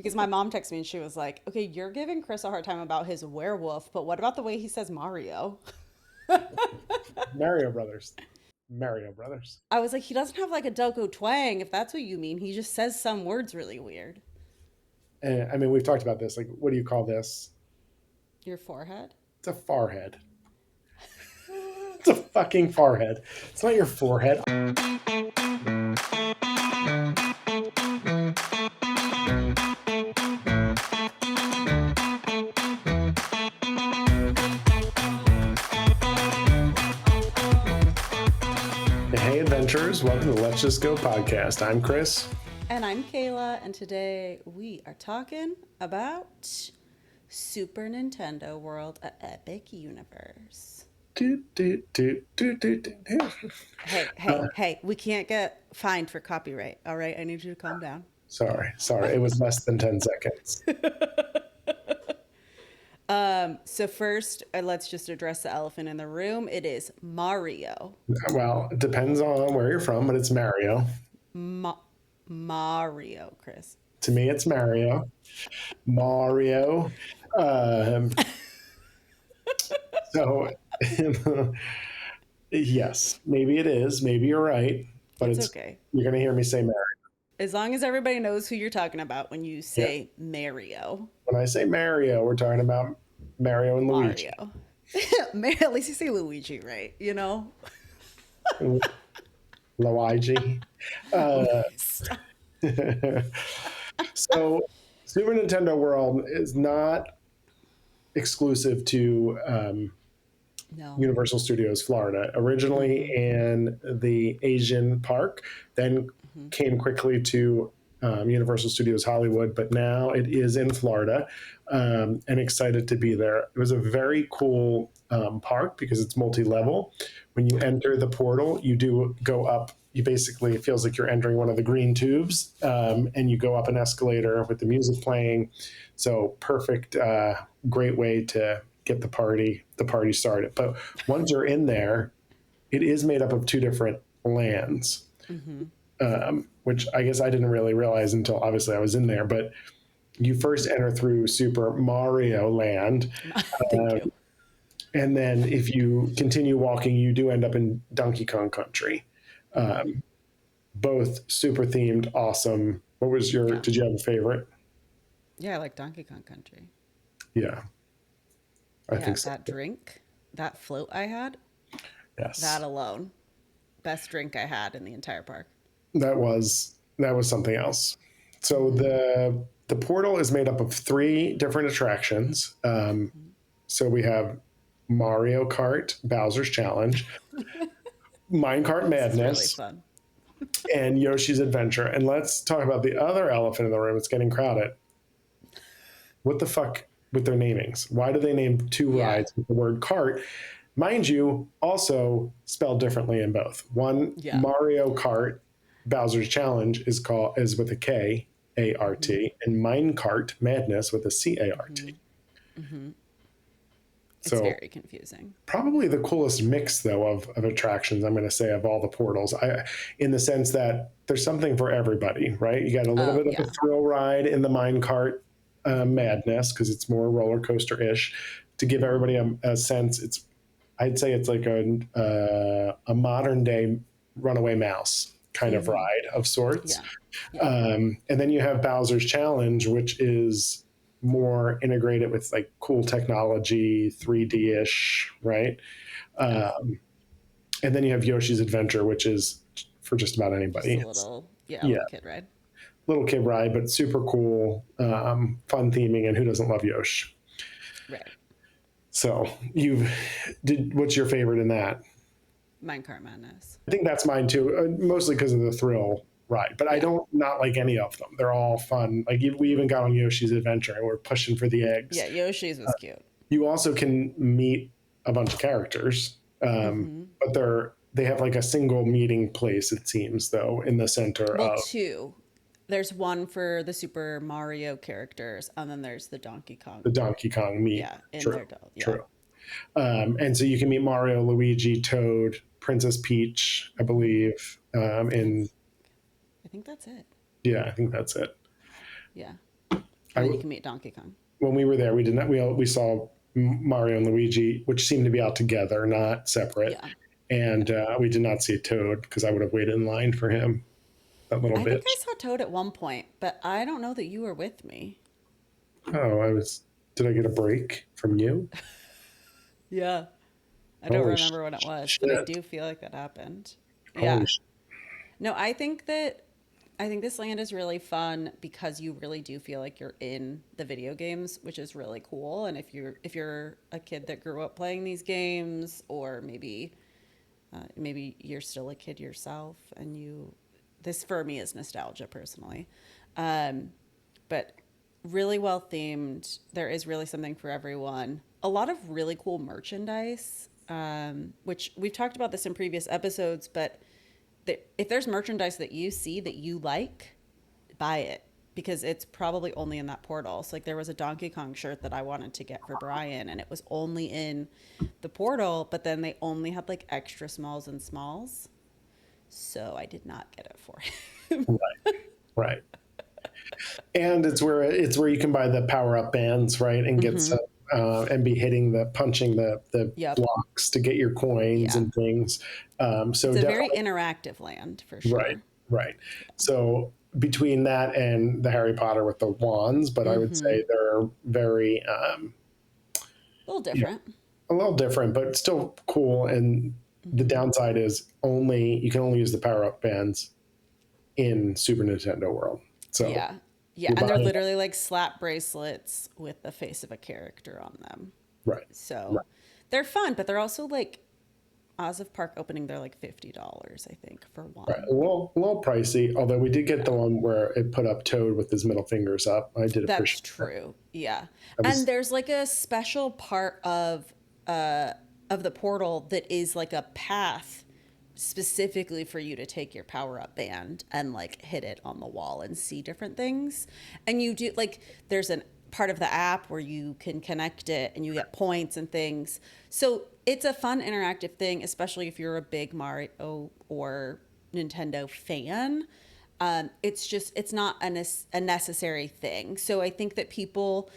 Because my mom texted me and she was like, okay, you're giving Chris a hard time about his werewolf, but what about the way he says Mario? Mario Brothers. Mario Brothers. I was like, he doesn't have like a Delco twang, if that's what you mean. He just says some words really weird. And I mean, we've talked about this. Like, what do you call this? Your forehead? It's a forehead. It's a fucking forehead. It's not your forehead. Hey, adventurers. Welcome to the Let's Just Go podcast. I'm Chris. And I'm Kayla, and today we are talking about Super Nintendo World, a epic universe. Hey, we can't get fined for copyright, all right? I need you to calm down. Sorry. It was less than 10 seconds. So first, let's just address the elephant in the room. It is Mario. Well, it depends on where you're from, but it's Mario. Mario, Chris. To me, it's Mario. Mario. Um, so, yes, maybe it is. Maybe you're right, but It's okay. you're going to hear me say Mario. As long as everybody knows who you're talking about when you Yeah. say Mario. When I say Mario, we're talking about Mario and Luigi. Mario. At least you say Luigi, right? You know? Luigi. Uh, so, Super Nintendo World is not exclusive to No. Universal Studios Florida. Originally in the Asian park, then came quickly to Universal Studios Hollywood, but now it is in Florida, and excited to be there. It was a very cool park because it's multi-level. When you enter the portal, you do go up. You basically, it feels like you're entering one of the green tubes, and you go up an escalator with the music playing. So perfect, great way to get the party started. But once you're in there, it is made up of two different lands, which I guess I didn't really realize until obviously I was in there. But you first enter through Super Mario Land, Thank you. and then if you continue walking, you do end up in Donkey Kong Country. Both super themed, awesome. What was your? Yeah. Did you have a favorite? Yeah, I like Donkey Kong Country. Yeah, I Yeah, think so. that drink, that float I had, Yes, that alone, best drink I had in the entire park. that was something else. So the portal is made up of three different attractions. So we have Mario Kart, Bowser's Challenge, Minecart This is really Madness, fun. and Yoshi's Adventure. And let's talk about the other elephant in the room. It's getting crowded. What the fuck with their namings? Why do they name two Yeah. rides with the word cart? Mind you, also spelled differently in both. One, Yeah. Mario Kart Bowser's Challenge is with a K A R T, and Minecart Madness with a C A R T. It's So very confusing. probably the coolest mix though of attractions, I'm going to say, of all the portals, in the sense that there's something for everybody, right? You got a little Oh, bit of yeah. a thrill ride in the Minecart Madness because it's more roller coaster ish. To give everybody a sense, I'd say it's like a modern day Runaway Mouse kind of ride of sorts. Yeah. And then you have Bowser's Challenge, which is more integrated with like cool technology, 3D ish, right? Um, and then you have Yoshi's Adventure, which is for just about Just anybody. a It's, little, yeah, little kid ride. little kid ride, but super cool, fun theming, and who doesn't love Yoshi? Right. So what's your favorite in that? Minecart Madness. I think that's mine too, mostly because of the thrill ride. But I Yeah. don't not like any of them. They're all fun. Like we even got on Yoshi's Adventure and we're pushing for the eggs. Yeah, Yoshi's was cute. You also can meet a bunch of characters, but they have like a single meeting place. It seems though in the center Well, of two. There's one for the Super Mario characters, and then there's the Donkey Kong. the Donkey Kong meet. Yeah, in True, their yeah. true. And so you can meet Mario, Luigi, Toad, Princess Peach, I believe. I think that's it. Yeah, I think that's it. Yeah. And I, then you can meet Donkey Kong. when we were there, we did not. We saw Mario and Luigi, which seemed to be out together, not separate. Yeah. And Yeah. we did not see Toad because I would have waited in line for him. That little I think I bitch. saw Toad at one point, but I don't know that you were with me. Oh, I was. Did I get a break from you? Yeah. I don't Holy remember when it was, but I shit! do feel like that happened. Holy Yeah. No, I think this land is really fun because you really do feel like you're in the video games, which is really cool. And if you're a kid that grew up playing these games, or maybe you're still a kid yourself, and this for me is nostalgia personally, but really well themed. There is really something for everyone. A lot of really cool merchandise, which we've talked about this in previous episodes, but if there's merchandise that you see that you like, buy it because it's probably only in that portal. So like there was a Donkey Kong shirt that I wanted to get for Brian and it was only in the portal, but then they only had like extra smalls and smalls. So I did not get it for him. right, right. And it's where you can buy the power up bands, right, and get Mm-hmm. some and be hitting the punching the Yep. blocks to get your coins Yeah. and things. So It's a very definitely interactive land for right, sure. right. So between that and the Harry Potter with the wands, but I would Mm-hmm. say they're very A little you know different. a little different, but still cool. And the Mm-hmm. downside is only you can only use the power up bands in Super Nintendo World. So Yeah. Yeah. you're And they're buying literally like slap bracelets with the face of a character on them. right, So right. they're fun, but they're also like Oz of Park opening, they're like $50, I think, for Right. one. A little pricey, although we did get Yeah. the one where it put up Toad with his middle fingers up. I did That's appreciate that. true. Yeah. That And was there's like a special part of the portal that is like a path specifically for you to take your power up band and like hit it on the wall and see different things. And you do like there's an part of the app where you can connect it and you get points and things. So it's a fun interactive thing, especially if you're a big Mario or Nintendo fan. It's not a necessary thing. So I think that people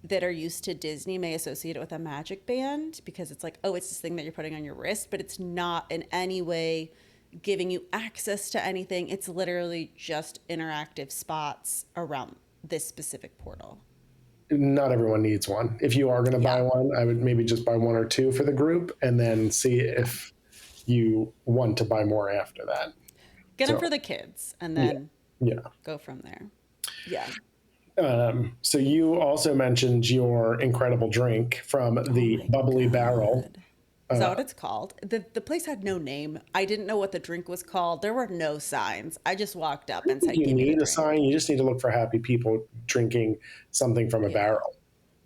that are used to Disney may associate it with a magic band because it's like, oh, it's this thing that you're putting on your wrist, but it's not in any way giving you access to anything. It's literally just interactive spots around this specific portal. not everyone needs one. If you are going to buy Yeah. one, I would maybe just buy one or two for the group and then see Yeah. if you want to buy more after that. Get them So, for the kids and yeah, then yeah. go from there. Yeah. So you also mentioned your incredible drink from Oh the my Bubbly Barrel. God. Is that what it's called? The place had no name. I didn't know what the drink was called. There were no signs. I just walked I up don't and think said, you "Give me the need a drink." sign. You just need to look for happy people drinking something from a Yeah, barrel,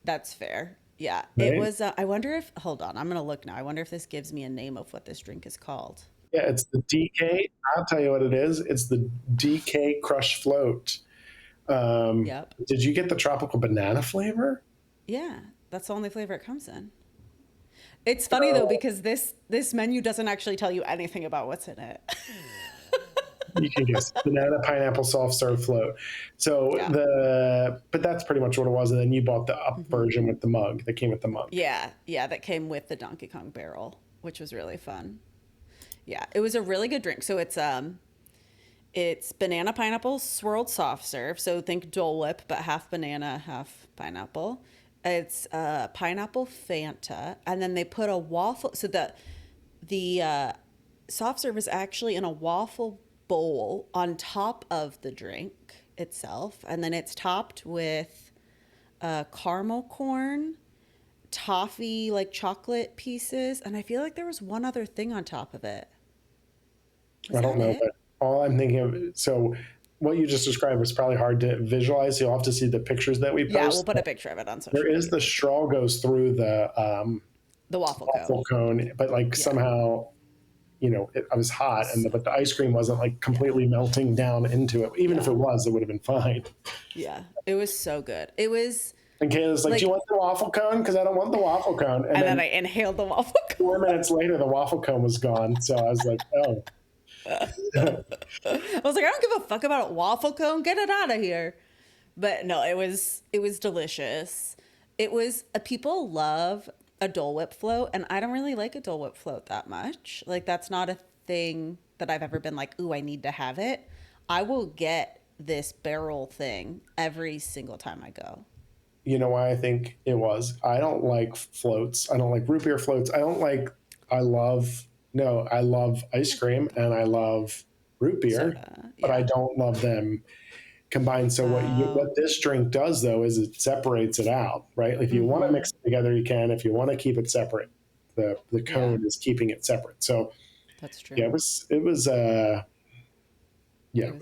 that's fair. Yeah, it right? was. I wonder if. Hold on, I'm gonna look now. I wonder if this gives me a name of what this drink is called. Yeah, it's the DK. I'll tell you what it is. It's the DK Crush Float. Yep. Did you get the tropical banana flavor? Yeah, that's the only flavor it comes in. It's funny though So because this menu doesn't actually tell you anything about what's in it. you can guess banana pineapple soft serve float. So Yeah. but that's pretty much what it was. And then you bought the up Hmm. version with the mug that came with the mug. Yeah, yeah, that came with the Donkey Kong barrel, which was really fun. Yeah, it was a really good drink. So it's banana pineapple swirled soft serve. So think Dole Whip, but half banana, half pineapple. It's pineapple Fanta, and then they put a waffle. So the soft serve is actually in a waffle bowl on top of the drink itself, and then it's topped with caramel corn, toffee like chocolate pieces, and I feel like there was one other thing on top of it. Was I don't that know, it? but all I'm thinking of, so what you just described was probably hard to visualize. You'll have to see the pictures that we Yeah, we'll post. put a picture of it on There social is media. the straw goes through the The waffle cone. waffle cone, but like Yeah. somehow, I was hot, So but the ice cream wasn't like yeah. completely melting down into it. Even if it Yeah. was, it would have been fine. Yeah. It was so good. It was And Kayla's like, "Do you like, want the waffle cone? Because I don't want the waffle cone." And and then then I inhaled the waffle 4 minutes later, the waffle cone was gone. So I was like, "Oh, cone. I was like, I don't give a fuck about a waffle cone. Get it out of here. But no, it was delicious. It was people love a Dole Whip float, and I don't really like a Dole Whip float that much. Like that's not a thing that I've ever been like, ooh, I need to have it. I will get this barrel thing every single time I go. You know why I think it was? I don't like floats. I don't like root beer floats. I don't like, I love, no, I love ice cream and I love root beer, Soda, but I yeah. don't love them combined. So Oh, what this drink does though is it separates it out, right? If you want to mm-hmm. mix it together, you can. If you want to keep it separate, the Yeah, cone is keeping it separate. So that's yeah, true. yeah, It was it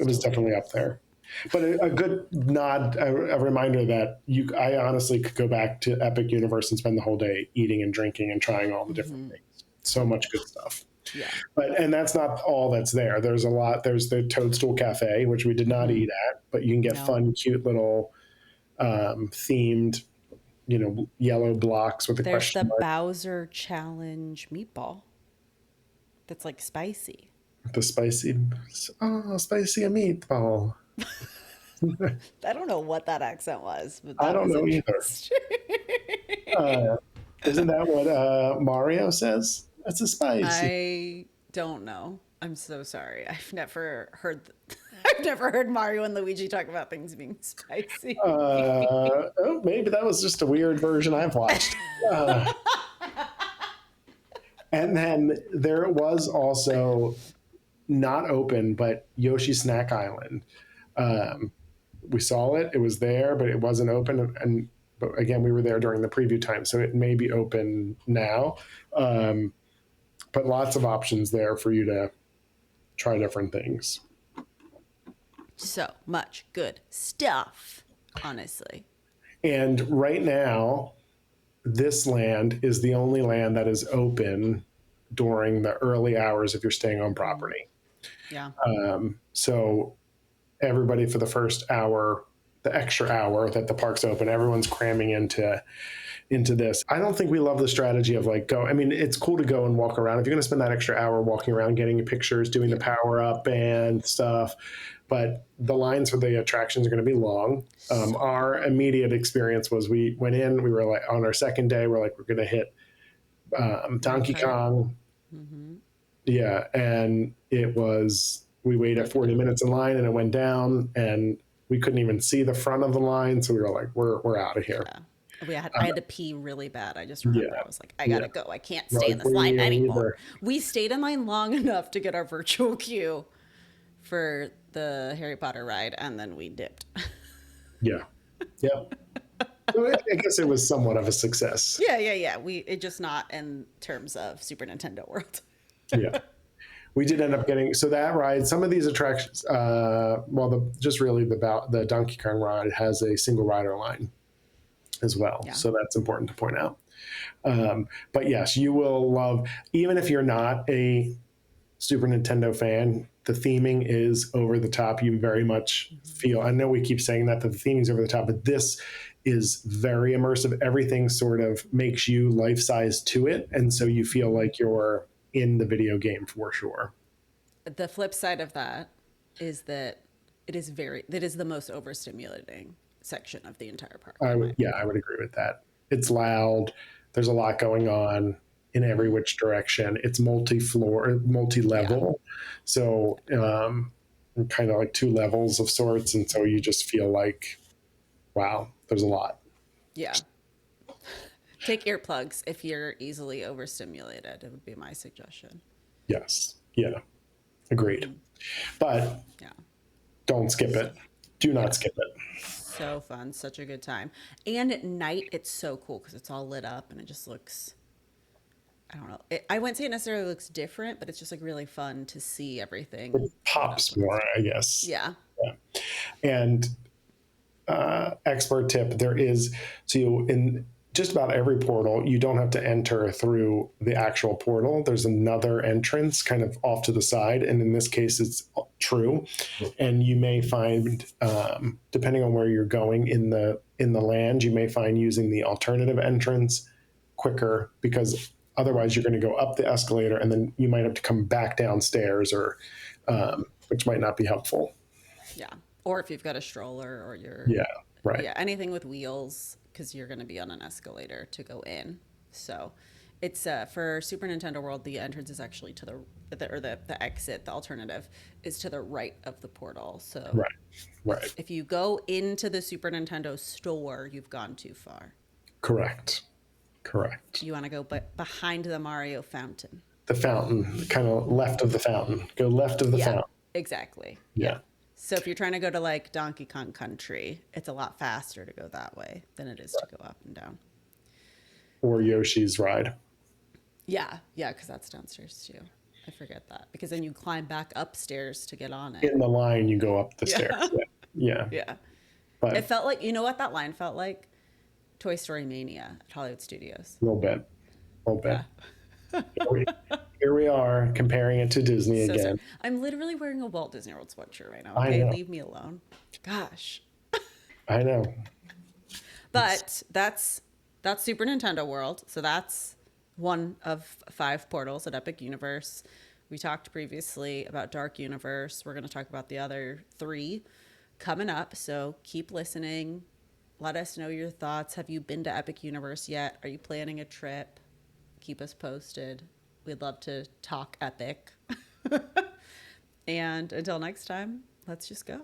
was definitely up delicious. there. But a good nod, a reminder that I honestly could go back to Epic Universe and spend the whole day eating and drinking and trying all the different Mm-hmm. things. So much good stuff. Yeah. But and that's not all that's there. There's a lot. There's the Toadstool Cafe, which we did not Mm-hmm. eat at, but you can get No. fun, cute little themed, yellow blocks with a There's the question mark. Bowser Challenge meatball that's like spicy. The spicy meatball. I don't know what that accent was, but I that don't was know either. interesting. Uh, isn't that what Mario says? That's a spicy. I don't know. I'm so sorry. I've never heard I've never heard Mario and Luigi talk about things being spicy. Oh, maybe that was just a weird version I've watched. Uh, and then there was also not open, but Yoshi Snack Island. Um, we saw it; it was there, but it wasn't open. And but again, we were there during the preview time, so it may be open now. Um, but lots of options there for you to try different things. So much good stuff, honestly. And right now, this land is the only land that is open during the early hours if you're staying on Mm, property. yeah. So everybody for the first hour, the extra hour that the park's open, everyone's cramming into this. I don't think we love the strategy of like go. I mean, it's cool to go and walk around. If you're going to spend that extra hour walking around, getting your pictures, doing the Yeah. power up and stuff, but the lines for the attractions are going to be long. So Our long. immediate experience was we went in. We were like on our second day. We're like we're going to hit Mario Donkey Kart. Kong. Mm-hmm. Yeah, and it was we waited Really 40 fun. minutes in line and it went down and we couldn't even see the front of the line, so we were like we're out of here. Yeah. I had Uh, to pee really bad. I just remember yeah, I was like, I yeah. gotta go. I can't We're stay like in this line we anymore. either. We stayed in line long enough to get our virtual queue for the Harry Potter ride, and then we dipped. Yeah, yeah. So I guess it was somewhat of a success. Yeah, yeah, yeah. We it just not in terms of Super Nintendo World. Yeah, we did end up getting so that ride. Some of these attractions, well, just really the Donkey Kong ride has a single rider line as well, Yeah. so that's important to point out. But yes, you will love even if you're not a Super Nintendo fan. The theming is over the top. You very much Hmm. feel. I know we keep saying that the theming is over the top, but this is very immersive. Everything sort of makes you life size to it, and so you feel Hmm. like you're in the video game for sure. The flip side of that is that that is the most overstimulating section of the entire park, in my Yeah, I opinion. would agree with that. It's loud. There's a lot going on in every Hmm. which direction. It's multi-floor, Yeah. multi-level, so kind of like two levels of sorts, and so you Hmm. just feel like, wow, there's a lot. Yeah. Take earplugs if you're easily overstimulated. It would be my suggestion. Yes, yeah, agreed. Hmm. But Yeah. don't skip So, it. Do not yeah. skip it. So fun. Such a good time. And at night, it's so cool because it's all lit up and it just looks, I don't know. I wouldn't say it necessarily looks different, but it's just like really fun to see everything It lit up pops when it's more, I dark. guess. Yeah. Yeah. And expert tip: there is so in just about every portal, you don't have to enter through the actual portal. There's another entrance kind of off to the side, and in this case, it's true. And you may find, depending on where you're going in the land, you may find using the alternative entrance quicker because otherwise you're going to go up the escalator and then you might have to come back downstairs or Hmm. which might not be helpful. Yeah. Or if you've got a stroller or you're Yeah, Right. Yeah, anything with wheels, because you're going to be on an escalator to go in. So it's for Super Nintendo World, the entrance is actually to the exit, the alternative is to the right of the portal. So Right. Right. if you go into the Super Nintendo store, you've gone too far. Correct. Correct. You want to go behind the Mario fountain. The fountain, kind of left of the fountain. Go left of the Yeah, fountain. exactly. Yeah. Yeah. So if you're trying to go to like Donkey Kong Country, it's a lot faster to go that way than it is to go up and down. Or Yoshi's ride. Yeah, yeah, because that's downstairs too. I forget that because then you climb back upstairs to get on it. In the line, you go up the stairs. Yeah, Yeah. Yeah. yeah. It But felt like, you know what that line felt like? Toy Story Mania at Hollywood Studios. a little bit. A little bit. Yeah. Here we are comparing it to Disney So sorry. again. I'm literally wearing a Walt Disney World sweatshirt right now. I Okay, know. leave me alone. Gosh. I know. But that's Super Nintendo World. So that's one of 5 portals at Epic Universe. We talked previously about Dark Universe. We're going to talk about the other 3 coming up. So keep listening. Let us know your thoughts. Have you been to Epic Universe yet? Are you planning a trip? Keep us posted. We'd love to talk Epic. And until next time, let's just go.